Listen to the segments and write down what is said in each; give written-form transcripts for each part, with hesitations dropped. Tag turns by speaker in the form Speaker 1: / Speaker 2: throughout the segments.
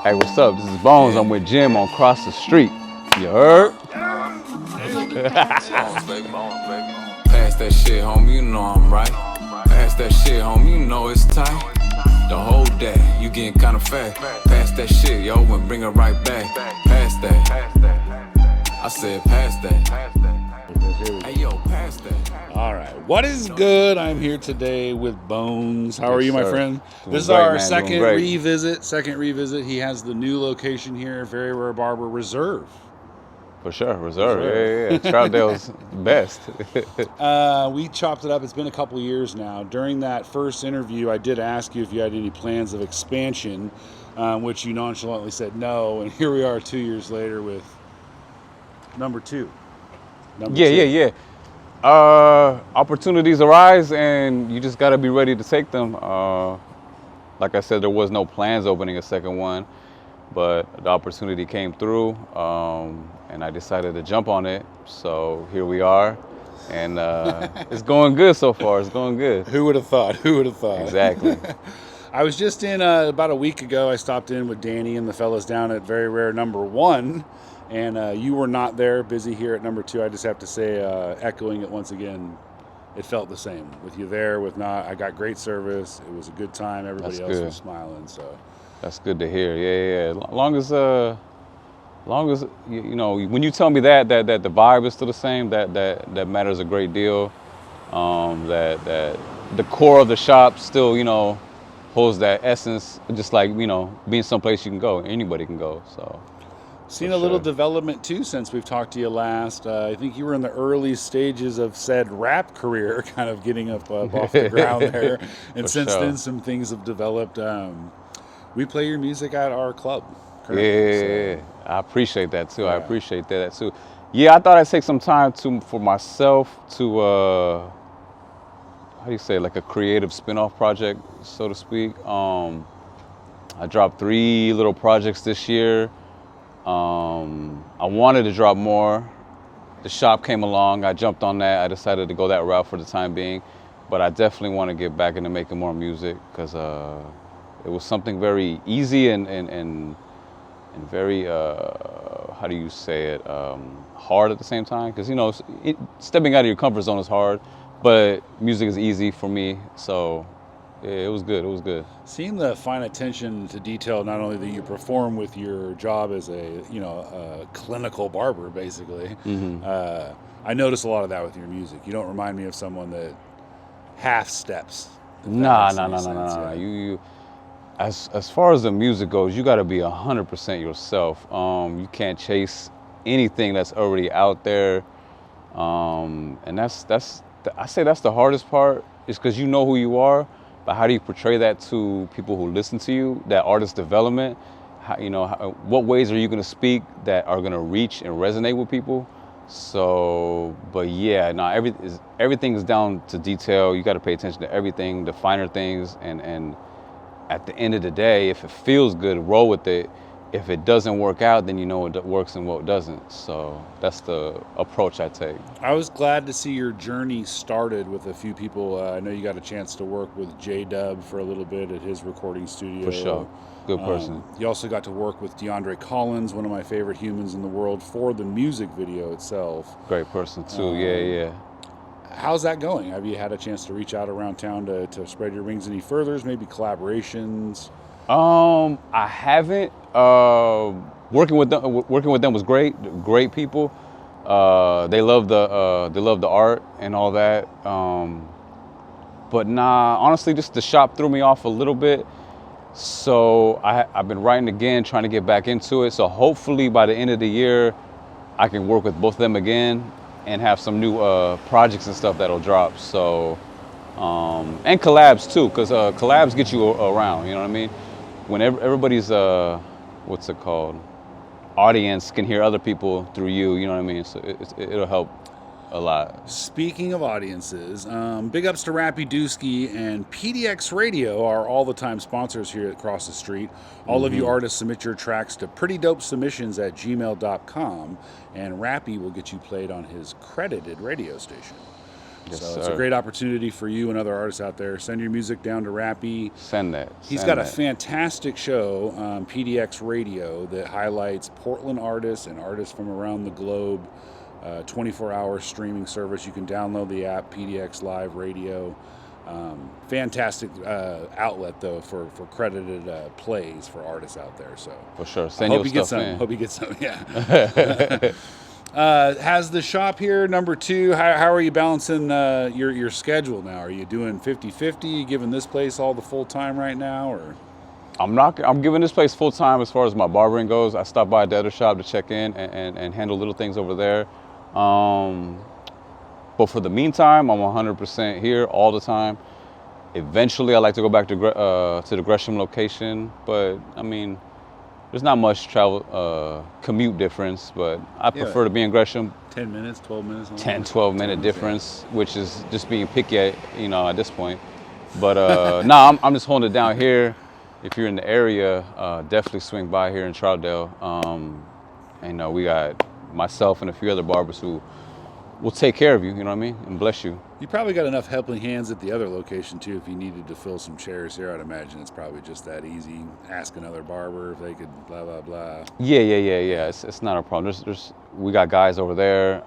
Speaker 1: Hey, what's up? This is Bones. I'm with Jim on Cross the Street. You heard?
Speaker 2: Bones, baby. Pass that shit, homie, you know I'm right. Pass that shit, homie, you know it's tight. The whole day, you getting kinda fat. Pass that shit, yo, and bring it right back. Pass that. I said pass that. Hey, yo, pass that.
Speaker 3: All right. What is good? I'm here today with Bones. How are you, my
Speaker 1: sir.
Speaker 3: friend?
Speaker 1: Doing
Speaker 3: This is
Speaker 1: great,
Speaker 3: our
Speaker 1: man.
Speaker 3: second
Speaker 1: Doing great.
Speaker 3: revisit. He has the new location here, Very Rare Barber Reserve.
Speaker 1: For sure, reserve. Yeah. Troutdale's the best.
Speaker 3: We chopped it up. It's been a couple years now. During that first interview, I did ask you if you had any plans of expansion, which you nonchalantly said no. And here we are 2 years later with number two.
Speaker 1: Yeah. Opportunities arise, and you just got to be ready to take them. Like I said, there was no plans opening a second one, but the opportunity came through, and I decided to jump on it. So here we are, and it's going good so far. It's going good.
Speaker 3: Who would have thought?
Speaker 1: Exactly.
Speaker 3: I was just in about a week ago. I stopped in with Danny and the fellas down at Very Rare number 1, and you were not there, busy here at number 2. I just have to say, echoing it once again, it felt the same with you there, with not. I got great service. It was a good time. Everybody
Speaker 1: That's
Speaker 3: else
Speaker 1: good.
Speaker 3: was smiling. So
Speaker 1: That's good to hear. Yeah. Long as you know, when you tell me that the vibe is still the same, that matters a great deal. That the core of the shop still, you know, holds that essence. Just like, you know, being someplace you can go, anybody can go. So
Speaker 3: seen
Speaker 1: For
Speaker 3: a little
Speaker 1: sure.
Speaker 3: development too since we've talked to you last. I think you were in the early stages of said rap career, kind of getting up off the ground there. And
Speaker 1: For
Speaker 3: since
Speaker 1: sure.
Speaker 3: then, some things have developed. We play your music at our club currently.
Speaker 1: Yeah, I appreciate that too. I
Speaker 3: Yeah.
Speaker 1: appreciate that too. Yeah, I thought I'd take some time for myself to how do you say, like a creative spin-off project, so to speak. I dropped 3 little projects this year. I wanted to drop more. The shop came along. I jumped on that. I decided to go that route for the time being, but I definitely want to get back into making more music because it was something very easy and very how do you say it, hard at the same time, because you know stepping out of your comfort zone is hard, but music is easy for me, so yeah, it was good.
Speaker 3: Seeing the fine attention to detail, not only that you perform with your job as a a clinical barber, basically. I notice a lot of that with your music. You don't remind me of someone that half steps. if that
Speaker 1: Nah.
Speaker 3: makes any sense, yeah.
Speaker 1: You as far as the music goes, you got to be 100% yourself. You can't chase anything that's already out there, and that's I say that's the hardest part, is because you know who you are, but how do you portray that to people who listen to you? That artist development, what ways are you going to speak that are going to reach and resonate with people? So, but yeah, everything is down to detail. You got to pay attention to everything, the finer things, and at the end of the day, if it feels good, roll with it. If it doesn't work out, then you know what works and what doesn't. So that's the approach I take.
Speaker 3: I was glad to see your journey started with a few people. I know you got a chance to work with J-Dub for a little bit at his recording studio.
Speaker 1: For sure. Good person.
Speaker 3: You also got to work with DeAndre Collins, one of my favorite humans in the world, for the music video itself.
Speaker 1: Great person too. Yeah.
Speaker 3: How's that going? Have you had a chance to reach out around town to spread your wings any further? Maybe collaborations?
Speaker 1: I haven't. Working with them was great. Great people. They love the art and all that. But nah, honestly, just the shop threw me off a little bit. So I've been writing again, trying to get back into it. So hopefully by the end of the year, I can work with both of them again and have some new projects and stuff that'll drop. So and collabs too, because collabs get you around. You know what I mean? When everybody's what's it called? Audience can hear other people through you. You know what I mean? So it'll help a lot.
Speaker 3: Speaking of audiences, big ups to Rappy Dusky and PDX Radio, our all-the-time sponsors here at Cross the Street. All of you artists submit your tracks to prettydopesubmissions@gmail.com, and Rappy will get you played on his credited radio station.
Speaker 1: Yes,
Speaker 3: so it's a
Speaker 1: sir.
Speaker 3: great opportunity for you and other artists out there. Send your music down to Rappy.
Speaker 1: Send that.
Speaker 3: He's
Speaker 1: Send
Speaker 3: got a
Speaker 1: that.
Speaker 3: fantastic show on PDX Radio that highlights Portland artists and artists from around the globe. 24-hour streaming service. You can download the app, PDX Live Radio. Fantastic outlet, though, for credited plays for artists out there. So
Speaker 1: For sure. Send
Speaker 3: hope
Speaker 1: your
Speaker 3: you get
Speaker 1: stuff
Speaker 3: some.
Speaker 1: in.
Speaker 3: Hope you get some. Yeah. Has the shop here, number 2, how are you balancing your schedule now? Are you doing 50-50? You giving this place all the full time right now, or?
Speaker 1: I'm giving this place full time as far as my barbering goes. I stop by the other shop to check in and handle little things over there. But for the meantime, I'm 100% here all the time. Eventually, I like to go back to the Gresham location, but I mean, there's not much travel commute difference. But I prefer to be in Gresham.
Speaker 3: 10 minutes, 12 minutes?
Speaker 1: 10, 12 minute difference, which is just being picky at this point. But no, I'm just holding it down here. If you're in the area, definitely swing by here in Troutdale. And we got myself and a few other barbers who will take care of you, you know what I mean, and bless you.
Speaker 3: You probably got enough helping hands at the other location too. If you needed to fill some chairs here, I'd imagine it's probably just that easy. Ask another barber if they could blah blah blah.
Speaker 1: Yeah. It's not a problem. We got guys over there,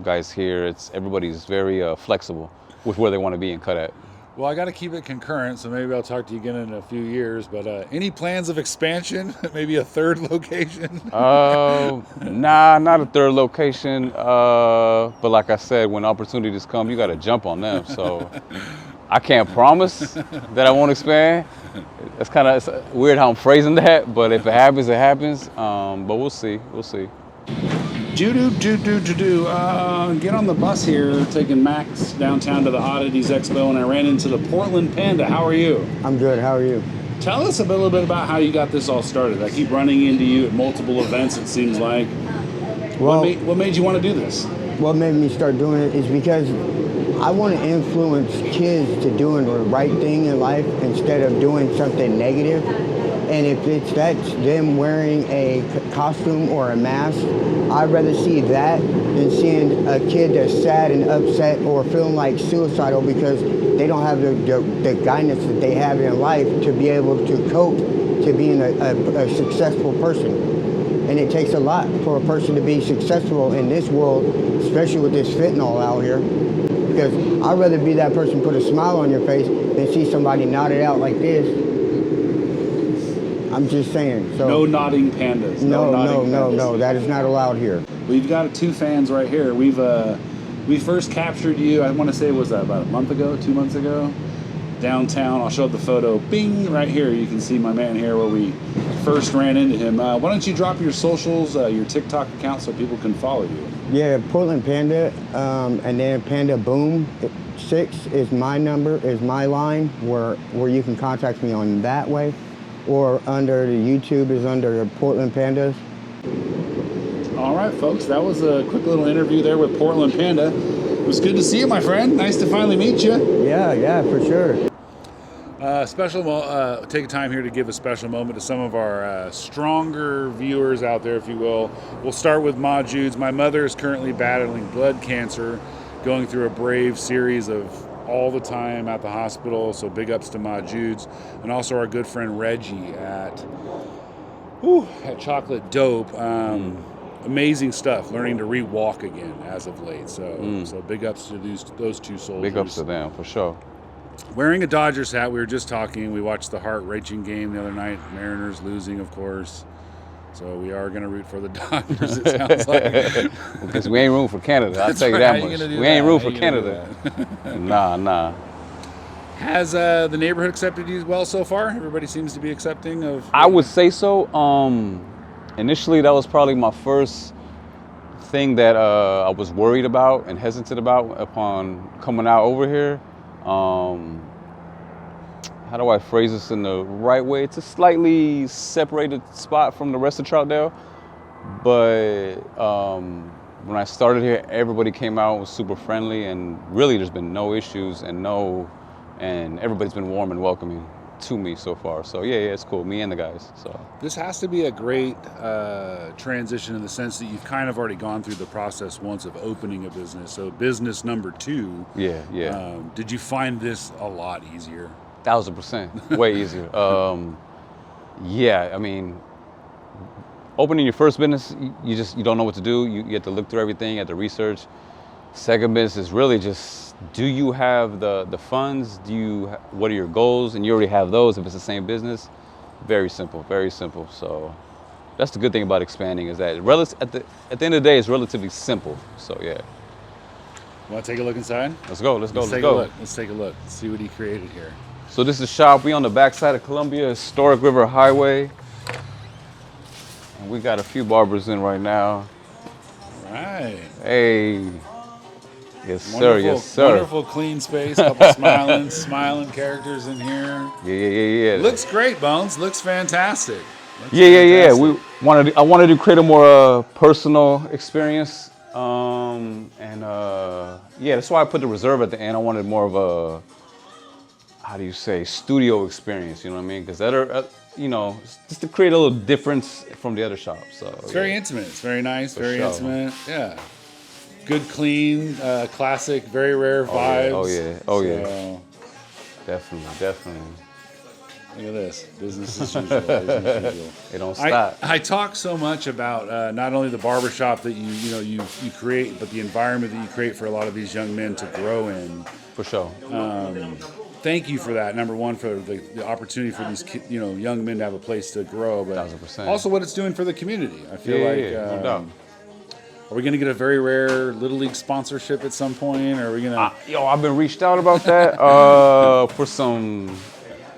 Speaker 1: guys here. Everybody's very flexible with where they want to be and cut at.
Speaker 3: Well, I got to keep it concurrent, so maybe I'll talk to you again in a few years. But any plans of expansion? Maybe a third location?
Speaker 1: Nah, not a third location. But like I said, when opportunities come, you got to jump on them. So I can't promise that I won't expand. It's kind of weird how I'm phrasing that, but if it happens, it happens. But we'll see. We'll see.
Speaker 3: Get on the bus here, taking Max downtown to the Oddities Expo, and I ran into the Portland Panda. How are you?
Speaker 4: I'm good. How are you?
Speaker 3: Tell us a little bit about how you got this all started. I keep running into you at multiple events, it seems like.
Speaker 4: Well,
Speaker 3: What made you want to do this?
Speaker 4: what made me start doing it is because I want to influence kids to doing the right thing in life instead of doing something negative. And if that's them wearing a costume or a mask, I'd rather see that than seeing a kid that's sad and upset or feeling like suicidal because they don't have the guidance that they have in life to be able to cope to being a successful person. And it takes a lot for a person to be successful in this world, especially with this fentanyl out here. Because I'd rather be that person put a smile on your face than see somebody nodded out like this. I'm just saying. So
Speaker 3: No nodding pandas.
Speaker 4: No, that is not allowed here.
Speaker 3: We've got 2 fans right here. We first captured you, I want to say it was about a month ago, 2 months ago, downtown. I'll show the photo. Bing! Right here, you can see my man here where we first ran into him. Why don't you drop your socials, your TikTok account so people can follow you?
Speaker 4: Yeah, Portland Panda, and then Panda Boom 6 is my number, is my line where you can contact me on that way. Or under the YouTube is under Portland Pandas.
Speaker 3: All right, folks, that was a quick little interview there with Portland Panda. It was good to see you, my friend. Nice to finally meet you.
Speaker 4: Yeah, for sure.
Speaker 3: Take time here to give a special moment to some of our stronger viewers out there, if you will. We'll start with Ma Judes. My mother is currently battling blood cancer, going through a brave series of all the time at the hospital, so big ups to Ma Judes, and also our good friend Reggie at Chocolate Dope. Amazing stuff, learning to re-walk again as of late. So big ups to those 2 soldiers.
Speaker 1: Big ups to them, for sure.
Speaker 3: Wearing a Dodgers hat, we were just talking. We watched the heart-wrenching game the other night. Mariners losing, of course. So we are going to root for the Dodgers, it sounds like.
Speaker 1: Because we ain't room for Canada, I'll tell you that much. We ain't room for Canada. Nah.
Speaker 3: Has the neighborhood accepted you well so far? Everybody seems to be accepting of...
Speaker 1: I would say so. Initially, that was probably my first thing that I was worried about and hesitant about upon coming out over here. How do I phrase this in the right way? It's a slightly separated spot from the rest of Troutdale, but when I started here, everybody came out, was super friendly, and really there's been no issues and everybody's been warm and welcoming to me so far. So yeah, it's cool. Me and the guys. So
Speaker 3: This has to be a great transition in the sense that you've kind of already gone through the process once of opening a business. So business number 2.
Speaker 1: yeah.
Speaker 3: Did you find this a lot easier?
Speaker 1: 1000%, way easier. Yeah, I mean, opening your first business, you don't know what to do. You have to look through everything, you have to research. Second business is really just, do you have the funds? What are your goals? And you already have those if it's the same business. Very simple, very simple. So that's the good thing about expanding, is that at the end of the day, it's relatively simple. So yeah.
Speaker 3: Want to take a look inside?
Speaker 1: Let's go.
Speaker 3: Let's take a look. Let's take a look. Let's see what he created here.
Speaker 1: So this is the shop. We on the backside of Columbia, Historic River Highway. And we got a few barbers in right now.
Speaker 3: Right.
Speaker 1: Hey. Yes, sir.
Speaker 3: Wonderful,
Speaker 1: Yes, sir.
Speaker 3: Wonderful clean space. Couple smiling characters in here.
Speaker 1: Yeah.
Speaker 3: Looks great, Bones. Looks fantastic.
Speaker 1: Yeah. I wanted to create a more personal experience. That's why I put the reserve at the end. I wanted more of a, how do you say, studio experience. You know what I mean? Because just to create a little difference from the other shops. So
Speaker 3: it's very intimate. It's very nice. Very
Speaker 1: sure.
Speaker 3: intimate. Yeah. Good, clean, classic, very rare vibes.
Speaker 1: Oh yeah. Definitely.
Speaker 3: Look at this. Business as usual. Business as usual.
Speaker 1: It don't stop.
Speaker 3: I talk so much about not only the barbershop that you create, but the environment that you create for a lot of these young men to grow in.
Speaker 1: For sure.
Speaker 3: Thank you for that. Number one, for the opportunity for these young men to have a place to grow, but
Speaker 1: 1000%.
Speaker 3: also what it's doing for the community. I feel
Speaker 1: no doubt.
Speaker 3: Are we going to get a Very Rare Little League sponsorship at some point? Or are we going to?
Speaker 1: I've been reached out about that for some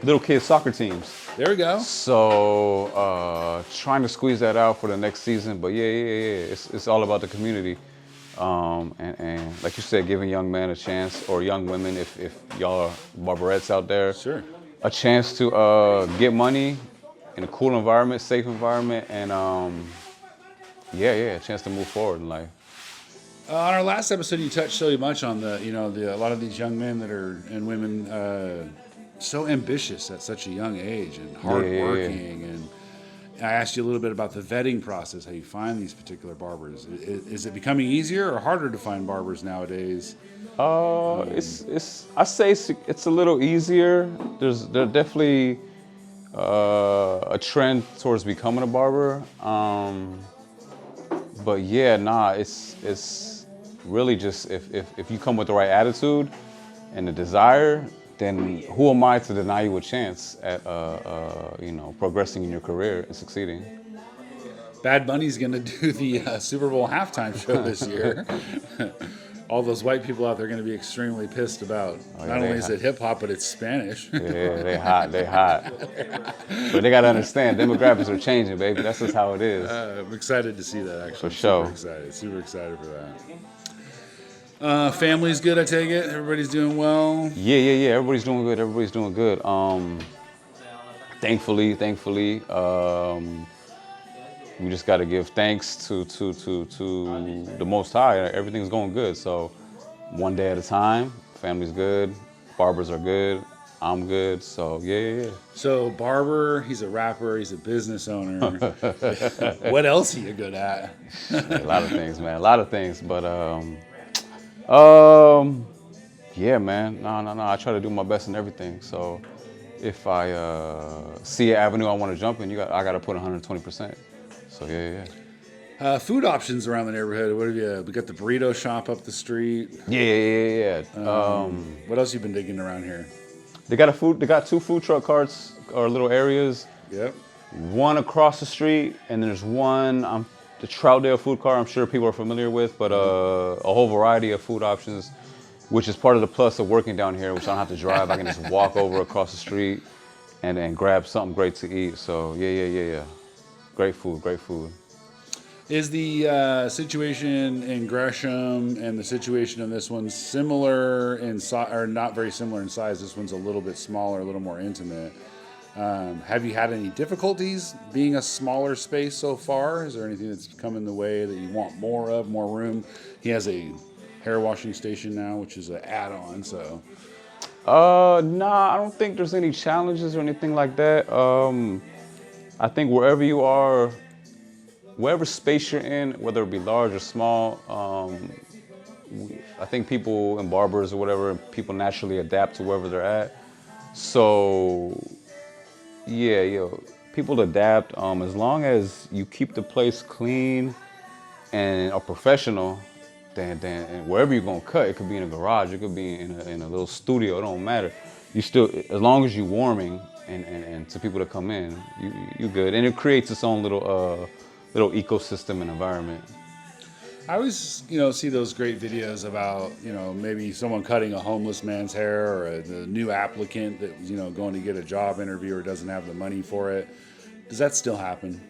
Speaker 1: little kids soccer teams.
Speaker 3: There we go.
Speaker 1: So trying to squeeze that out for the next season. But yeah. It's all about the community. And like you said, giving young men a chance, or young women, if y'all are barberettes out there,
Speaker 3: sure,
Speaker 1: a chance to get money in a cool environment, safe environment, and a chance to move forward in life.
Speaker 3: On our last episode, you touched so much on a lot of these young men and women so ambitious at such a young age and hardworking. And I asked you a little bit about the vetting process, how you find these particular barbers. Is it becoming easier or harder to find barbers nowadays?
Speaker 1: I say it's a little easier. There's definitely a trend towards becoming a barber. But yeah, it's really just if you come with the right attitude and the desire, then who am I to deny you a chance at progressing in your career and succeeding?
Speaker 3: Bad Bunny's going to do the Super Bowl halftime show this year. All those white people out there are going to be extremely pissed about. Not only is it hip hop, but it's Spanish.
Speaker 1: Yeah, they hot. But they got to understand, demographics are changing, baby. That's just how it is.
Speaker 3: I'm excited to see that, actually.
Speaker 1: For sure.
Speaker 3: Super excited for that. Family's good, I take it? Everybody's doing well?
Speaker 1: Yeah. Everybody's doing good. Thankfully, we just got to give thanks to the Most High. Everything's going good. So one day at a time. Family's good. Barbers are good. I'm good. So yeah.
Speaker 3: So barber, he's a rapper, he's a business owner. What else are you good at?
Speaker 1: A lot of things, man. A lot of things. But yeah, man. No. I try to do my best in everything. So if I see an avenue I want to jump in, I got to put 120%. So yeah.
Speaker 3: Food options around the neighborhood. What have you? We got the burrito shop up the street.
Speaker 1: Yeah.
Speaker 3: What else you been digging around here?
Speaker 1: They got 2 food truck carts or little areas.
Speaker 3: Yep.
Speaker 1: One across the street, and there's one the Troutdale food cart. I'm sure people are familiar with, but a whole variety of food options, which is part of the plus of working down here, which I don't have to drive. I can just walk over across the street and grab something great to eat. So yeah. Great food.
Speaker 3: Is the situation in Gresham and the situation in this one similar in size, or not very similar in size? This one's a little bit smaller, a little more intimate. Have you had any difficulties being a smaller space so far? Is there anything that's come in the way that you want more of, more room? He has a hair washing station now, which is an add-on, so...
Speaker 1: Nah, I don't think there's any challenges or anything like that. I think wherever you are, whatever space you're in, whether it be large or small, I think people and barbers or whatever, people naturally adapt to wherever they're at. So, yeah, people adapt. As long as you keep the place clean and are professional, then and wherever you're gonna cut, it could be in a garage, it could be in a little studio, it don't matter. You still, as long as you're warming and to people that come in, you good. And it creates its own little ecosystem and environment.
Speaker 3: I always, see those great videos about, maybe someone cutting a homeless man's hair or the new applicant that, going to get a job interview or doesn't have the money for it. Does that still happen?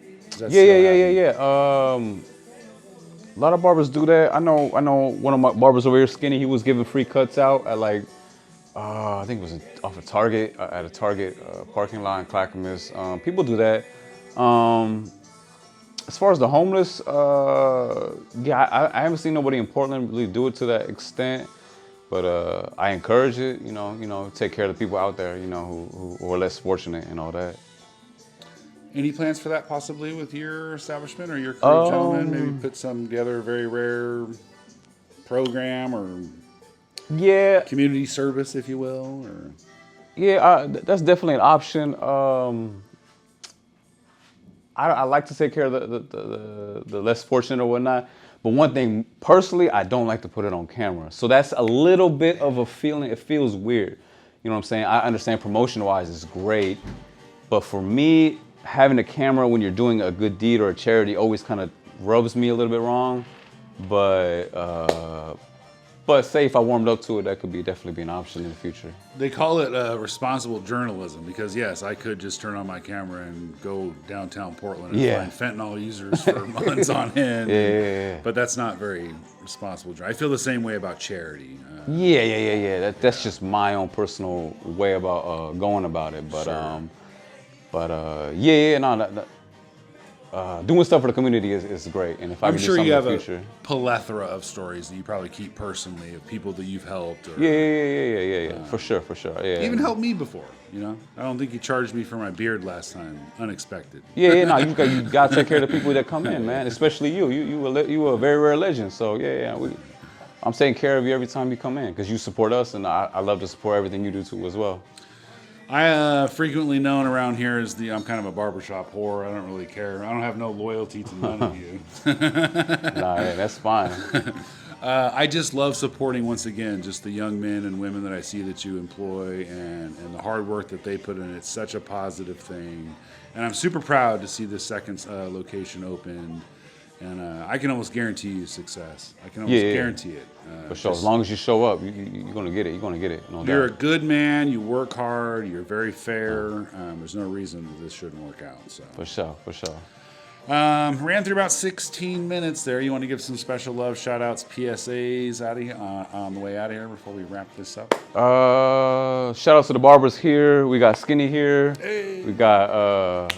Speaker 1: Yeah. A lot of barbers do that. I know one of my barbers over here, Skinny, he was giving free cuts out at like, I think it was off of Target, at a Target parking lot in Clackamas. People do that. As far as the homeless, I haven't seen nobody in Portland really do it to that extent, but I encourage it. Take care of the people out there, who are less fortunate and all that.
Speaker 3: Any plans for that possibly with your establishment or your crew, gentlemen? Maybe put some together, a very rare program or community service, if you will, or
Speaker 1: that's definitely an option. I like to take care of the less fortunate or whatnot. But one thing, personally, I don't like to put it on camera. So that's a little bit of a feeling. It feels weird. You know what I'm saying? I understand promotion-wise is great. But for me, having a camera when you're doing a good deed or a charity always kind of rubs me a little bit wrong. But say if I warmed up to it, that could definitely be an option in the future.
Speaker 3: They call it responsible journalism because, yes, I could just turn on my camera and go downtown Portland and find fentanyl users for months on end.
Speaker 1: Yeah.
Speaker 3: But that's not very responsible. I feel the same way about charity.
Speaker 1: Yeah. That's just my own personal way about going about it. But doing stuff for the community is great. And if I
Speaker 3: I'm
Speaker 1: can
Speaker 3: sure
Speaker 1: do
Speaker 3: you
Speaker 1: something
Speaker 3: have
Speaker 1: in the future,
Speaker 3: a plethora of stories that you probably keep personally of people that you've helped. Or,
Speaker 1: yeah. For sure. Yeah.
Speaker 3: Even helped me before. I don't think you charged me for my beard last time. Unexpected.
Speaker 1: No, you got to take care of the people that come in, man. Especially you. You a very rare legend. So I'm taking care of you every time you come in because you support us, and I love to support everything you do too as well.
Speaker 3: I frequently known around here as I'm kind of a barbershop whore. I don't really care. I don't have no loyalty to none of you.
Speaker 1: Nah, that's fine.
Speaker 3: I just love supporting, once again, just the young men and women that I see that you employ and the hard work that they put in. It's such a positive thing. And I'm super proud to see this second location opened. And I can almost guarantee you success. I can almost guarantee it.
Speaker 1: For sure. As long as you show up, you're going to get it. You're going to get it. No
Speaker 3: You're
Speaker 1: doubt.
Speaker 3: a good man. You work hard. You're very fair. There's no reason that this shouldn't work out. So.
Speaker 1: For sure.
Speaker 3: Ran through about 16 minutes there. You want to give some special love, shout outs, PSAs out of here, on the way out of here before we wrap this up?
Speaker 1: Shout out to the barbers here. We got Skinny here.
Speaker 3: Hey.
Speaker 1: We got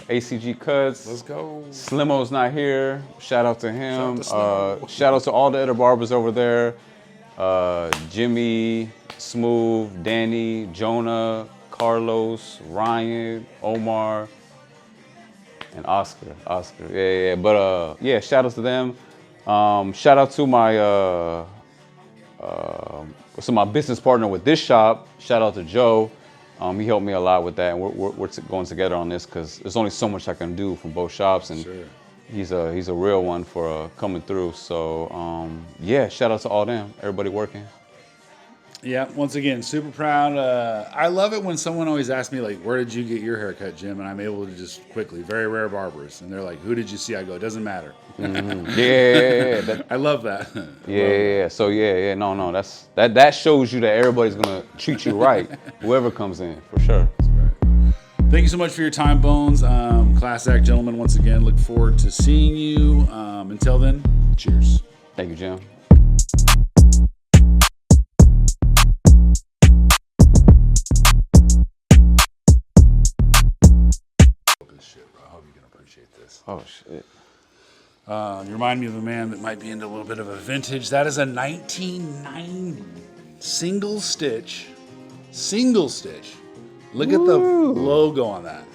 Speaker 1: ACG Cuts.
Speaker 3: Let's go.
Speaker 1: Slimo's not here. Shout out to him.
Speaker 3: Shout out to Slimo.
Speaker 1: Shout out to all the other barbers over there. Jimmy, Smooth, Danny, Jonah, Carlos, Ryan, Omar, and Oscar. Yeah. But shout out to them. Shout out to my business partner with this shop. Shout out to Joe. He helped me a lot with that, and we're going together on this because there's only so much I can do from both shops, and he's a real one for coming through. So shout out to all them, everybody working.
Speaker 3: Yeah, once again, super proud. I love it when someone always asks me, like, where did you get your haircut, Jim? And I'm able to just quickly, Very Rare Barbers. And they're like, who did you see? I go, it doesn't matter.
Speaker 1: Mm-hmm. Yeah.
Speaker 3: I love that.
Speaker 1: Yeah. So no. That shows you that everybody's gonna treat you right, whoever comes in, for sure.
Speaker 3: Thank you so much for your time, Bones. Class act gentlemen, once again, look forward to seeing you. Until then, cheers.
Speaker 1: Thank you, Jim. Oh, shit.
Speaker 3: You remind me of a man that might be into a little bit of a vintage. That is a 1990 single stitch single stitch. Look at the logo on that.